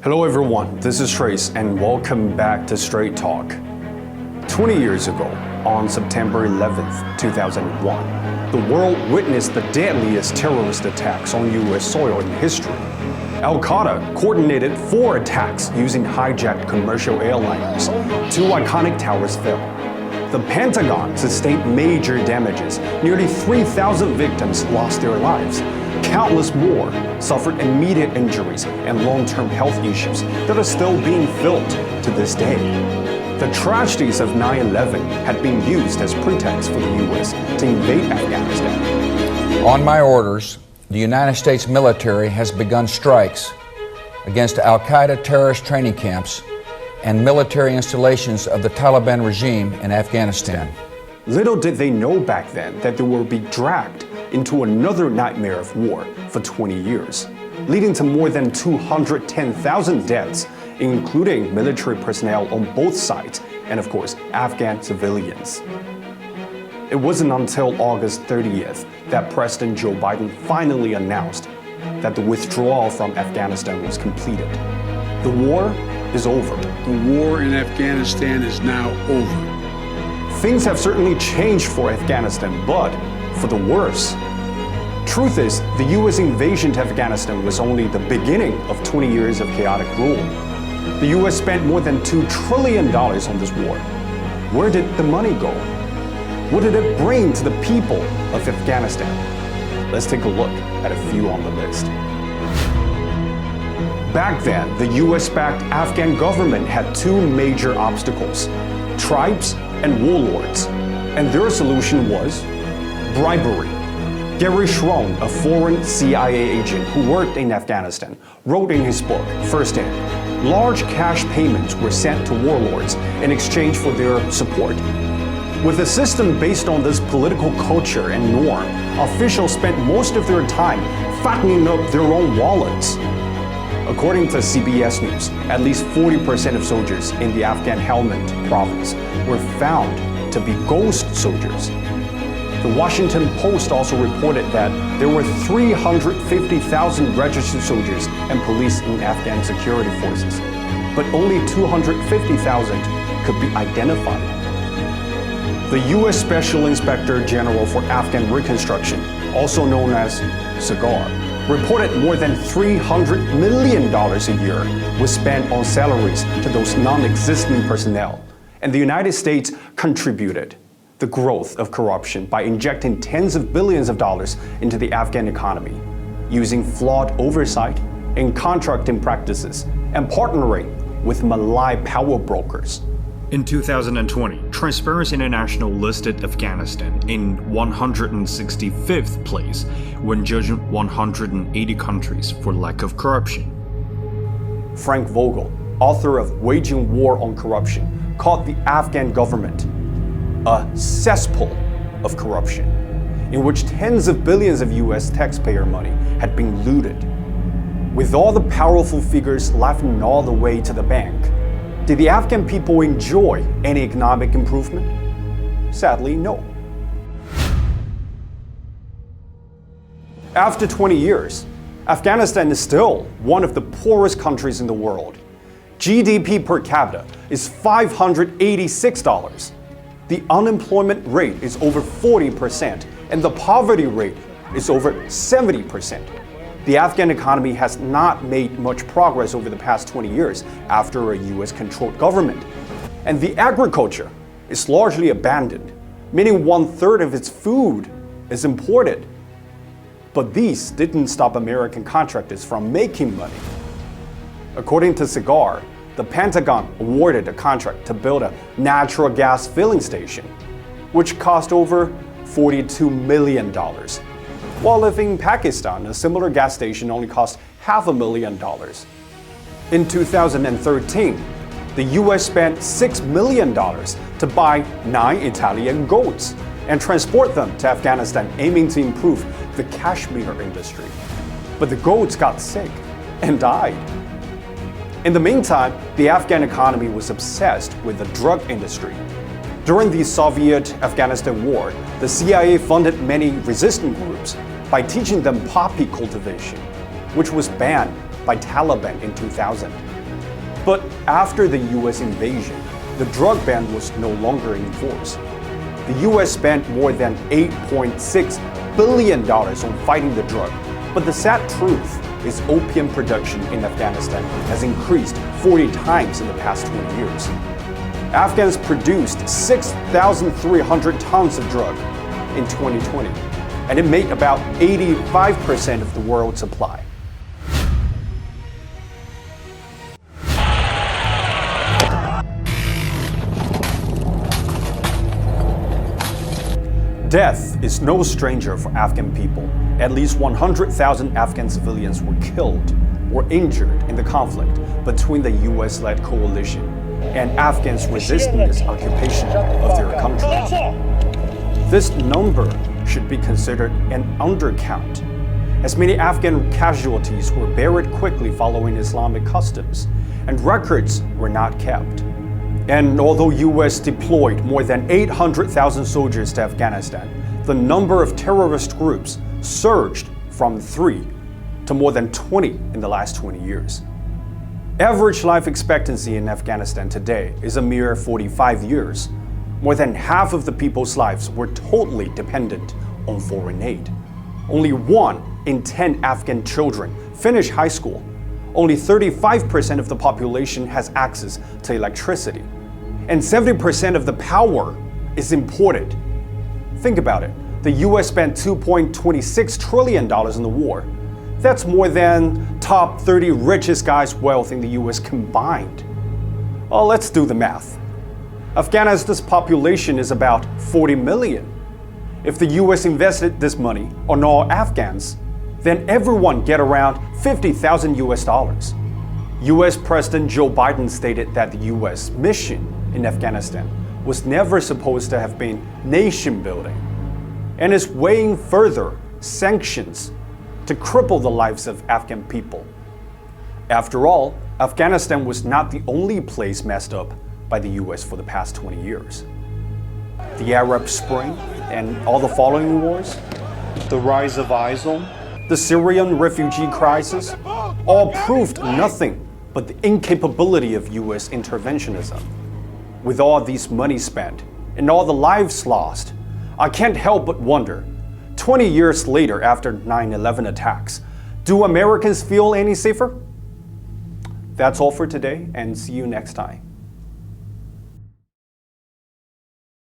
Hello everyone, this is Trace and welcome back to Straight Talk. 20 years ago, on September 11th, 2001, the world witnessed the deadliest terrorist attacks on US soil in history. Al-Qaeda coordinated 4 attacks using hijacked commercial airliners. 2 iconic towers fell. The Pentagon sustained major damages. Nearly 3,000 victims lost their lives. Countless more suffered immediate injuries and long-term health issues that are still being felt to this day. The tragedies of 9/11 had been used as pretext for the U.S. to invade Afghanistan. On my orders, the United States military has begun strikes against Al-Qaeda terrorist training camps and military installations of the Taliban regime in Afghanistan. Little did they know back then that they would be dragged into another nightmare of war for 20 years, leading to more than 210,000 deaths, including military personnel on both sides and, of course, Afghan civilians. It wasn't until August 30th that President Joe Biden finally announced that the withdrawal from Afghanistan was completed. The war is over. The war in Afghanistan is now over. Things have certainly changed for Afghanistan, but for the worse. Truth is, the US invasion to Afghanistan was only the beginning of 20 years of chaotic rule. The US spent more than $2 trillion on this war. Where did the money go? What did it bring to the people of Afghanistan? Let's take a look at a few on the list. Back then, the US-backed Afghan government had 2 major obstacles: tribes and warlords. And their solution was bribery. Gary Schroen, a foreign CIA agent who worked in Afghanistan, wrote in his book, First Hand, large cash payments were sent to warlords in exchange for their support. With a system based on this political culture and norm, officials spent most of their time fattening up their own wallets. According to CBS News, at least 40% of soldiers in the Afghan Helmand province were found to be ghost soldiers. The Washington Post also reported that there were 350,000 registered soldiers and police in Afghan security forces, but only 250,000 could be identified. The U.S. Special Inspector General for Afghan Reconstruction, also known as SIGAR, reported more than $300 million a year was spent on salaries to those non-existent personnel, and the United States contributed the growth of corruption by injecting tens of billions of dollars into the Afghan economy, using flawed oversight and contracting practices, and partnering with Malay power brokers. In 2020, Transparency International listed Afghanistan in 165th place when judging 180 countries for lack of corruption. Frank Vogel, author of Waging War on Corruption, called the Afghan government a cesspool of corruption, in which tens of billions of US taxpayer money had been looted. With all the powerful figures laughing all the way to the bank, did the Afghan people enjoy any economic improvement? Sadly, no. After 20 years, Afghanistan is still one of the poorest countries in the world. GDP per capita is $586. The unemployment rate is over 40%, and the poverty rate is over 70%. The Afghan economy has not made much progress over the past 20 years after a US-controlled government. And the agriculture is largely abandoned, meaning 1/3 of its food is imported. But these didn't stop American contractors from making money. According to SIGAR, the Pentagon awarded a contract to build a natural gas filling station, which cost over $42 million. While living in Pakistan, a similar gas station only cost $500,000. In 2013, the US spent $6 million to buy 9 Italian goats and transport them to Afghanistan, aiming to improve the cashmere industry. But the goats got sick and died. In the meantime, the Afghan economy was obsessed with the drug industry. During the Soviet-Afghanistan War, the CIA funded many resistant groups by teaching them poppy cultivation, which was banned by Taliban in 2000. But after the US invasion, the drug ban was no longer in force. The US spent more than $8.6 billion on fighting the drug, but the sad truth is opium production in Afghanistan has increased 40 times in the past 20 years. Afghans produced 6,300 tons of drug in 2020, and it made about 85% of the world's supply. Death is no stranger for Afghan people. At least 100,000 Afghan civilians were killed or injured in the conflict between the US-led coalition and Afghans resisting its occupation of their country. This number should be considered an undercount, as many Afghan casualties were buried quickly following Islamic customs, and records were not kept. And although US deployed more than 800,000 soldiers to Afghanistan, the number of terrorist groups surged from 3 to more than 20 in the last 20 years. Average life expectancy in Afghanistan today is a mere 45 years. More than half of the people's lives were totally dependent on foreign aid. Only 1 in 10 Afghan children finish high school. Only 35% of the population has access to electricity. And 70% of the power is imported. Think about it. The US spent $2.26 trillion in the war. That's more than top 30 richest guys' wealth in the US combined. Well, let's do the math. Afghanistan's population is about 40 million. If the US invested this money on all Afghans, then everyone get around 50,000 US dollars. US President Joe Biden stated that the US mission in Afghanistan was never supposed to have been nation building, and is weighing further sanctions to cripple the lives of Afghan people. After all, Afghanistan was not the only place messed up by the US for the past 20 years. The Arab Spring and all the following wars, the rise of ISIL, the Syrian refugee crisis, all proved nothing but the incapability of US interventionism. With all these money spent and all the lives lost, I can't help but wonder, 20 years later after 9/11 attacks, do Americans feel any safer? That's all for today, and see you next time.